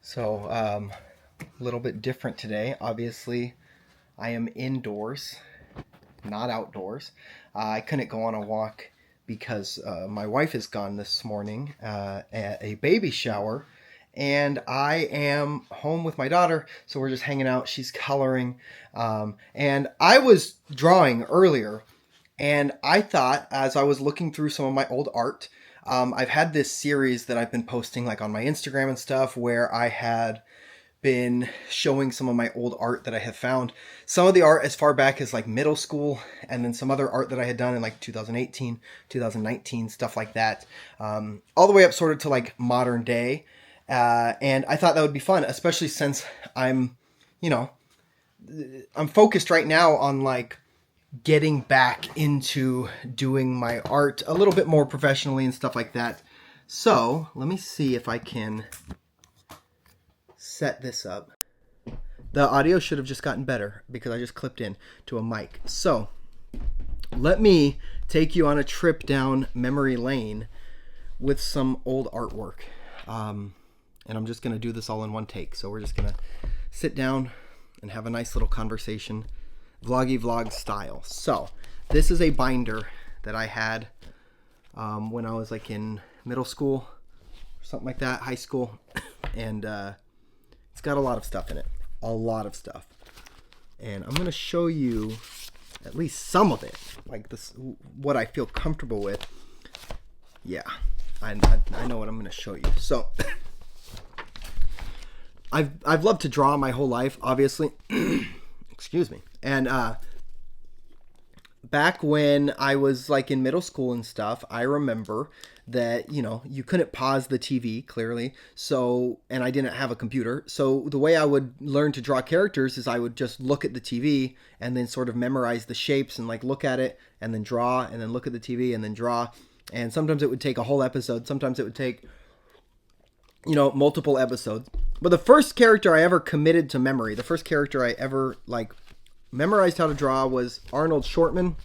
So, a little bit different today. Obviously, I am indoors, not outdoors. I couldn't go on a walk because my wife is gone this morning at a baby shower, and I am home with my daughter, so we're just hanging out. She's coloring, and I was drawing earlier, and I thought as I was looking through some of my old art, I've had this series that I've been posting like on my Instagram and stuff where I had been showing some of my old art that I have found. Some of the art as far back as like middle school, and then some other art that I had done in like 2018, 2019, stuff like that. All the way up sort of to like modern day. And I thought that would be fun, especially since I'm focused right now on like getting back into doing my art a little bit more professionally and stuff like that. So let me see if I can set this up. The audio should have just gotten better because I just clipped in to a mic. So let me take you on a trip down memory lane with some old artwork. And I'm just going to do this all in one take. So we're just going to sit down and have a nice little conversation, vloggy vlog style. So this is a binder that I had when I was like in middle school, something like that, high school. And it's got a lot of stuff in it, a lot of stuff. And I'm going to show you at least some of it, like this, what I feel comfortable with. Yeah, I know what I'm going to show you. So I've loved to draw my whole life, obviously. Excuse me. And back when I was like in middle school and stuff, I remember that, you couldn't pause the TV clearly. So, and I didn't have a computer. So the way I would learn to draw characters is I would just look at the TV and then sort of memorize the shapes and like look at it and then draw and then look at the TV and then draw. And sometimes it would take a whole episode. Sometimes it would take, multiple episodes. But the first character I ever committed to memory, the first character I ever like memorized how to draw was Arnold Shortman.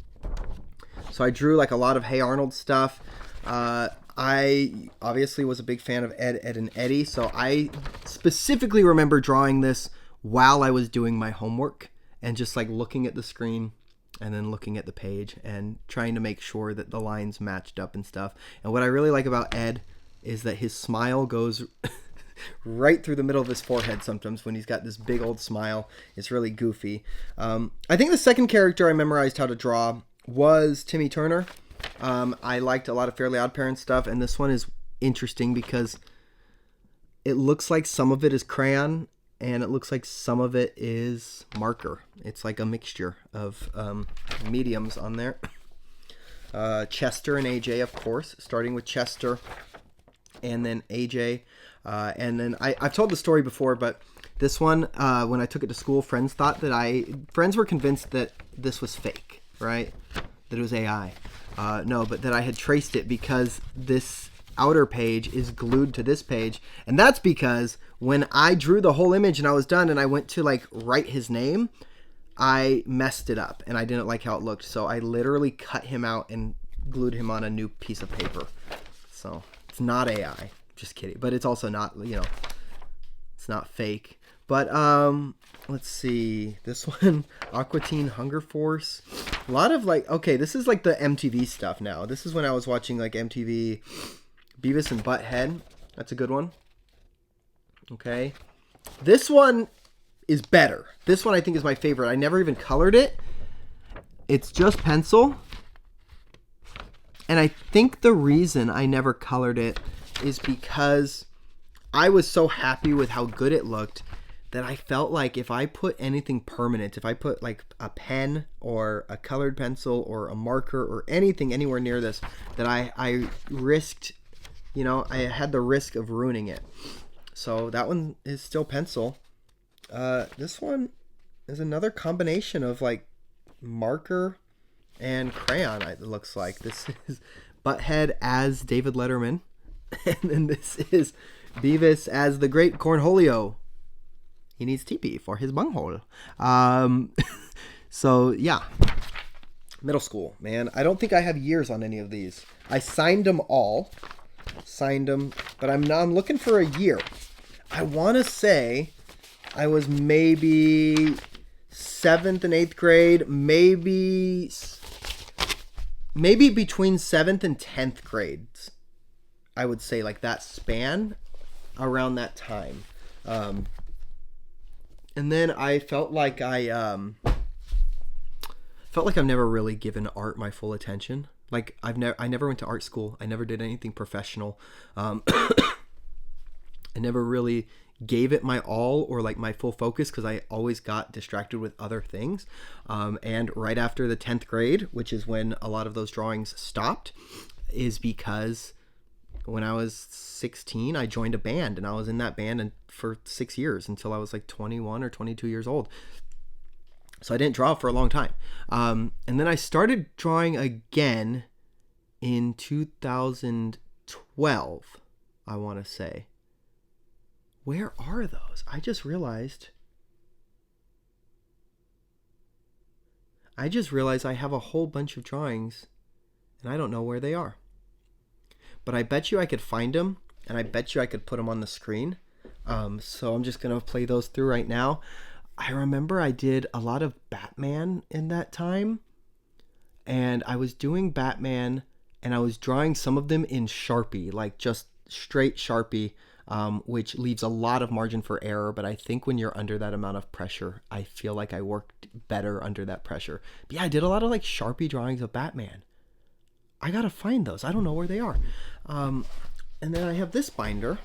So I drew like a lot of Hey Arnold stuff. I obviously was a big fan of Ed, Edd and Eddy. So I specifically remember drawing this while I was doing my homework and just like looking at the screen and then looking at the page and trying to make sure that the lines matched up and stuff. And what I really like about Ed is that his smile goes right through the middle of his forehead sometimes when he's got this big old smile. It's really goofy. I think the second character I memorized how to draw was Timmy Turner. I liked a lot of Fairly Odd Parents stuff, and this one is interesting because it looks like some of it is crayon and it looks like some of it is marker. It's like a mixture of mediums on there. Chester and AJ, of course, starting with Chester and then AJ. And then I've told the story before, but this one, when I took it to school, friends were convinced that this was fake, right? That it was AI. No, but that I had traced it because this outer page is glued to this page. And that's because when I drew the whole image and I was done and I went to like write his name, I messed it up and I didn't like how it looked. So I literally cut him out and glued him on a new piece of paper. So it's not AI. Just kidding. But it's also not, it's not fake. But let's see. This one, Aqua Teen Hunger Force. A lot of like, okay, this is like the MTV stuff now. This is when I was watching like MTV Beavis and Butthead. That's a good one. Okay. This one is better. This one I think is my favorite. I never even colored it. It's just pencil. And I think the reason I never colored it is because I was so happy with how good it looked that I felt like if I put anything permanent, if I put like a pen or a colored pencil or a marker or anything anywhere near this, that I risked, I had the risk of ruining it. So that one is still pencil. This one is another combination of like marker and crayon, it looks like. This is Butthead as David Letterman. And then this is Beavis as the Great Cornholio. He needs TP for his bunghole. So, yeah. Middle school, man. I don't think I have years on any of these. I signed them all. But I'm looking for a year. I want to say I was maybe 7th and 8th grade, maybe between 7th and 10th grades. I would say like that span around that time. And then I felt like I've never really given art my full attention. Like I never went to art school. I never did anything professional. I never really gave it my all or like my full focus because I always got distracted with other things. And right after the 10th grade, which is when a lot of those drawings stopped, is because when I was 16, I joined a band, and I was in that band for 6 years until I was like 21 or 22 years old. So I didn't draw for a long time. And then I started drawing again in 2012, I want to say. Where are those? I just realized I have a whole bunch of drawings, and I don't know where they are. But I bet you I could find them, and I bet you I could put them on the screen. So I'm just going to play those through right now. I remember I did a lot of Batman in that time, and I was doing Batman, and I was drawing some of them in Sharpie, like just straight Sharpie, which leaves a lot of margin for error. But I think when you're under that amount of pressure, I feel like I worked better under that pressure. But yeah, I did a lot of like Sharpie drawings of Batman. I gotta find those. I don't know where they are. And then I have this binder.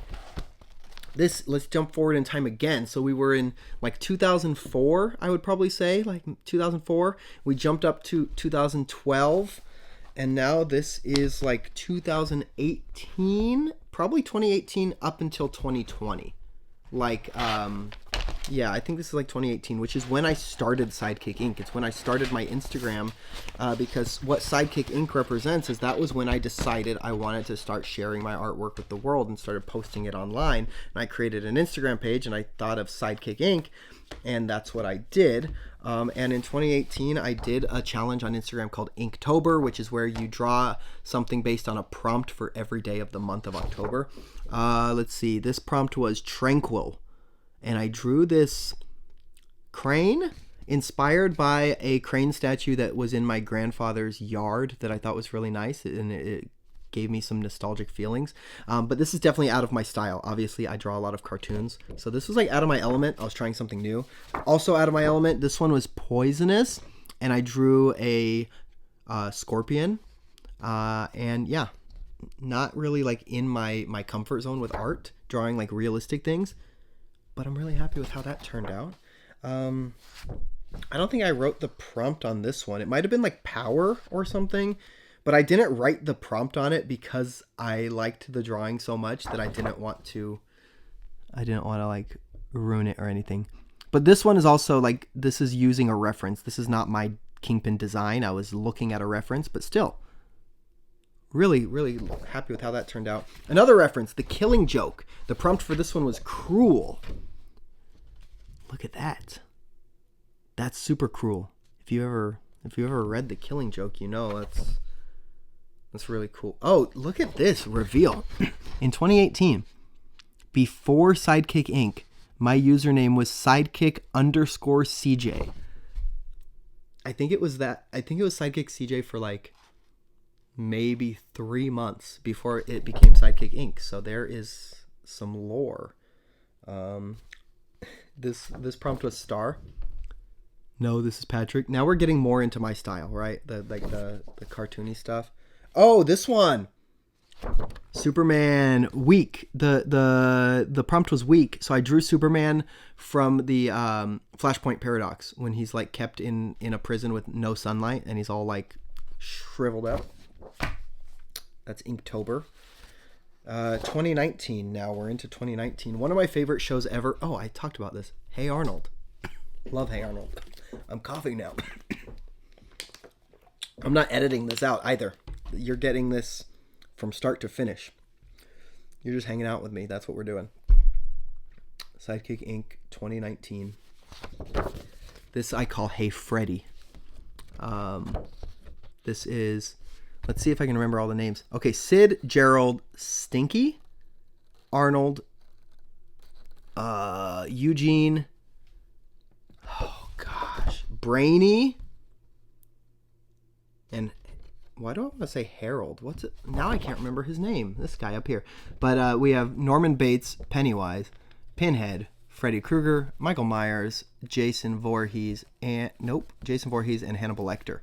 Let's jump forward in time again. So we were in like 2004, I would probably say, like 2004. We jumped up to 2012, and now this is like 2018, probably 2018 up until 2020. Like, yeah, I think this is like 2018, which is when I started Sidekick Ink. It's when I started my Instagram, because what Sidekick Ink represents is that was when I decided I wanted to start sharing my artwork with the world and started posting it online. And I created an Instagram page, and I thought of Sidekick Ink, and that's what I did. And in 2018, I did a challenge on Instagram called Inktober, which is where you draw something based on a prompt for every day of the month of October. Let's see. This prompt was tranquil. And I drew this crane inspired by a crane statue that was in my grandfather's yard that I thought was really nice, and it gave me some nostalgic feelings. But this is definitely out of my style. Obviously, I draw a lot of cartoons, so this was like out of my element. I was trying something new. Also out of my element, this one was poisonous, and I drew a scorpion. And yeah, not really like in my comfort zone with art, drawing like realistic things. But I'm really happy with how that turned out. I don't think I wrote the prompt on this one. It might have been like power or something, but I didn't write the prompt on it because I liked the drawing so much that I didn't want to like ruin it or anything. But this one is also like, this is using a reference. This is not my Kingpin design. I was looking at a reference, but still really, really happy with how that turned out. Another reference, The Killing Joke. The prompt for this one was cruel. Look at that. That's super cruel. If you ever read The Killing Joke, you know that's really cool. Oh, look at this reveal. In 2018, before Sidekick Inc., my username was sidekick_CJ. I think it was Sidekick CJ for like maybe 3 months before it became Sidekick Inc. So there is some lore. This prompt was Star. No, this is Patrick. Now we're getting more into my style, right? The cartoony stuff. Oh, this one. Superman weak. The prompt was weak, so I drew Superman from the Flashpoint paradox when he's like kept in a prison with no sunlight and he's all like shriveled up. That's Inktober. 2019 now. We're into 2019. One of my favorite shows ever. Oh, I talked about this. Hey Arnold. Love Hey Arnold. I'm coughing now. I'm not editing this out either. You're getting this from start to finish. You're just hanging out with me. That's what we're doing. Sidekick Inc. 2019. This I call Hey Freddy. This is... Let's see if I can remember all the names. Okay, Sid, Gerald, Stinky, Arnold, Eugene. Oh gosh, Brainy. And why do I want to say Harold? What's it? Now I can't remember his name. This guy up here. But we have Norman Bates, Pennywise, Pinhead, Freddy Krueger, Michael Myers, Jason Voorhees, and Hannibal Lecter.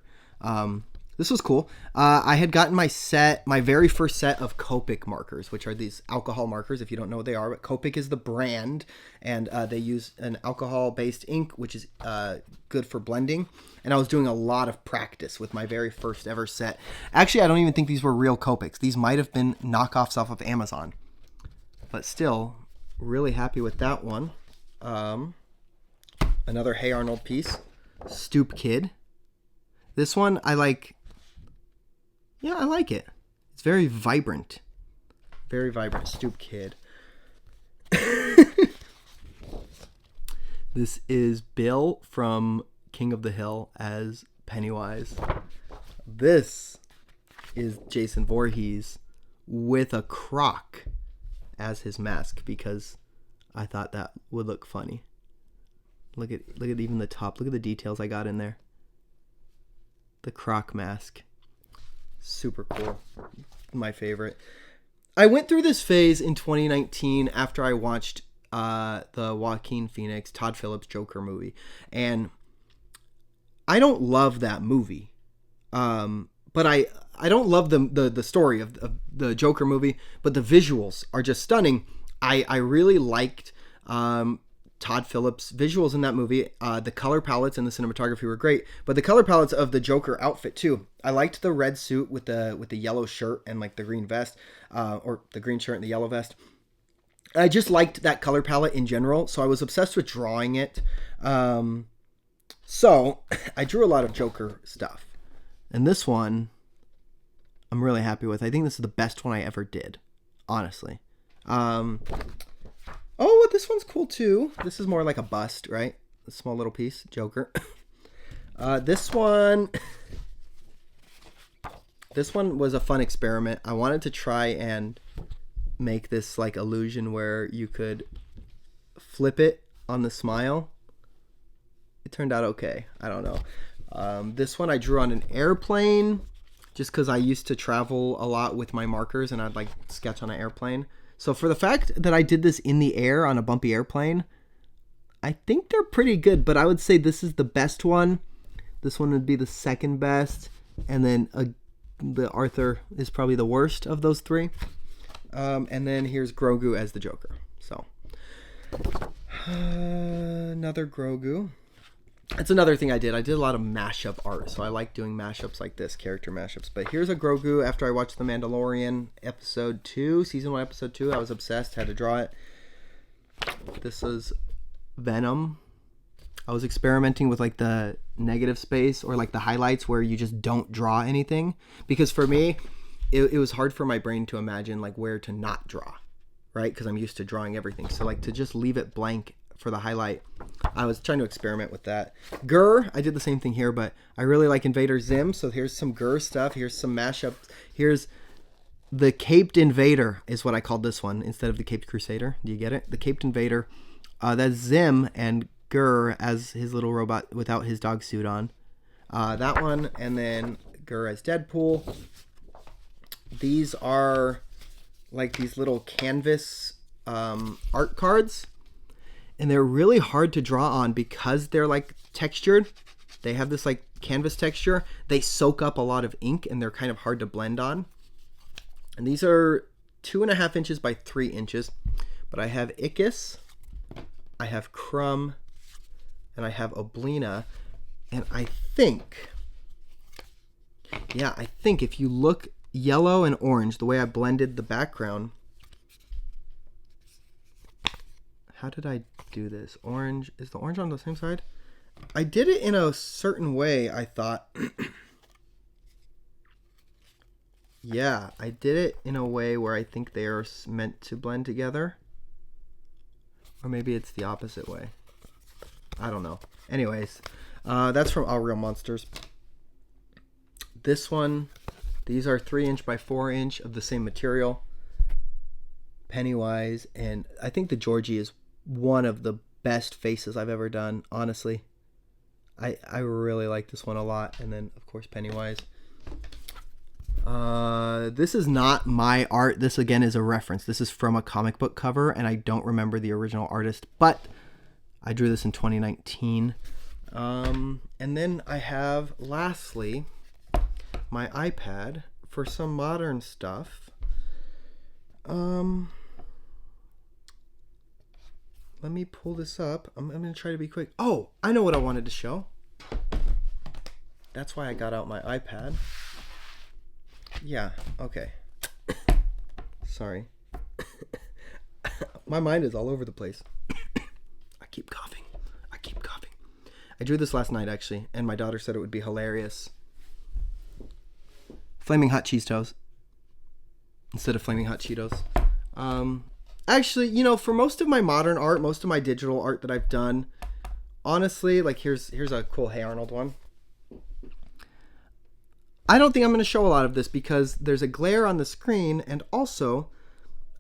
This was cool. I had gotten my very first set of Copic markers, which are these alcohol markers, if you don't know what they are. But Copic is the brand, and they use an alcohol-based ink, which is good for blending. And I was doing a lot of practice with my very first ever set. Actually, I don't even think these were real Copics. These might have been knockoffs off of Amazon. But still, really happy with that one. Another Hey Arnold piece. Stoop Kid. This one, I like... Yeah, I like it. It's very vibrant. Very vibrant. Stoop Kid. This is Bill from King of the Hill as Pennywise. This is Jason Voorhees with a croc as his mask because I thought that would look funny. Look at even the top. Look at the details I got in there. The croc mask. Super cool. My favorite. I went through this phase in 2019 after I watched the Joaquin Phoenix, Todd Phillips Joker movie. And I don't love that movie. But I don't love the story of the Joker movie, but the visuals are just stunning. I really liked Todd Phillips' visuals in that movie. The color palettes and the cinematography were great, but the color palettes of the Joker outfit too. I liked the red suit with the yellow shirt and like the green vest, or the green shirt and the yellow vest. I just liked that color palette in general, so I was obsessed with drawing it. So I drew a lot of Joker stuff, and this one I'm really happy with. I think this is the best one I ever did, honestly. Oh, this one's cool too. This is more like a bust, right? A small little piece, Joker. This one was a fun experiment. I wanted to try and make this like illusion where you could flip it on the smile. It turned out okay. I don't know. This one I drew on an airplane just because I used to travel a lot with my markers and I'd like sketch on an airplane. So for the fact that I did this in the air on a bumpy airplane, I think they're pretty good, but I would say this is the best one. This one would be the second best, and then the Arthur is probably the worst of those three. And then here's Grogu as the Joker. So another Grogu. That's another thing I did. I did a lot of mashup art, so I like doing mashups like this, character mashups. But here's a Grogu after I watched The Mandalorian episode 2, season 1, episode 2. I was obsessed, had to draw it. This is Venom. I was experimenting with like the negative space or like the highlights where you just don't draw anything. Because for me, it was hard for my brain to imagine like where to not draw, right? Because I'm used to drawing everything. So like to just leave it blank for the highlight, I was trying to experiment with that. Gur, I did the same thing here, but I really like Invader Zim, so here's some Gur stuff. Here's some mashups. Here's the Caped Invader is what I called this one instead of the Caped Crusader. Do you get it? The Caped Invader. That's Zim and Gur as his little robot without his dog suit on. That one, and then Gur as Deadpool. These are like these little canvas art cards. And they're really hard to draw on because they're like textured. They have this like canvas texture. They soak up a lot of ink and they're kind of hard to blend on. And these are 2.5 inches by 3 inches. But I have Ickis, I have Crumb, and I have Oblina. And I think if you look yellow and orange, the way I blended the background. How did I do this? Orange, is the orange on the same side? I did it in a certain way, I thought. Yeah, I did it in a way where I think they are meant to blend together. Or maybe it's the opposite way. I don't know. Anyways, that's from All Real Monsters. This one, these are 3 inch by 4 inch of the same material. Pennywise, and I think the Georgie is one of the best faces I've ever done, honestly. I really like this one a lot. And then, of course, Pennywise. This is not my art. This, again, is a reference. This is from a comic book cover, and I don't remember the original artist, but I drew this in 2019. And then I have, lastly, my iPad for some modern stuff. Let me pull this up. I'm going to try to be quick. Oh, I know what I wanted to show. That's why I got out my iPad. Yeah, okay. Sorry. My mind is all over the place. I keep coughing. I drew this last night, actually, and my daughter said it would be hilarious. Flaming hot cheese toast instead of flaming hot Cheetos. Actually, you know, for most of my modern art, most of my digital art that I've done, honestly, like here's a cool Hey Arnold one. I don't think I'm going to show a lot of this because there's a glare on the screen, and also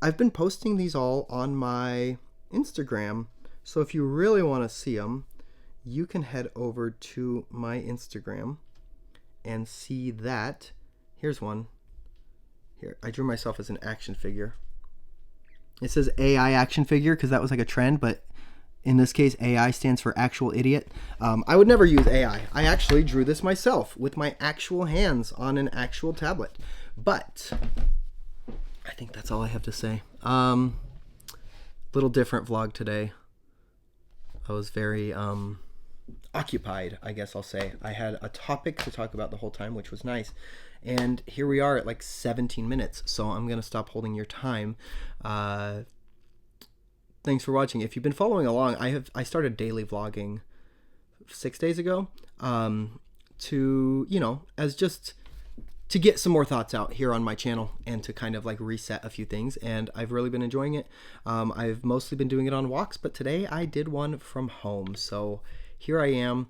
I've been posting these all on my Instagram. So if you really want to see them, you can head over to my Instagram and see that. Here's one. Here, I drew myself as an action figure. It says AI action figure because that was like a trend, but in this case, AI stands for actual idiot. I would never use AI. I actually drew this myself with my actual hands on an actual tablet. But I think that's all I have to say. Little different vlog today. I was very occupied, I guess I'll say. I had a topic to talk about the whole time, which was nice. And here we are at like 17 minutes, so I'm going to stop holding your time. Thanks for watching. If you've been following along, I started daily vlogging 6 days ago to, you know, as just to get some more thoughts out here on my channel and to kind of like reset a few things, and I've really been enjoying it. I've mostly been doing it on walks, but today I did one from home. So here I am,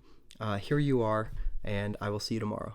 here you are, and I will see you tomorrow.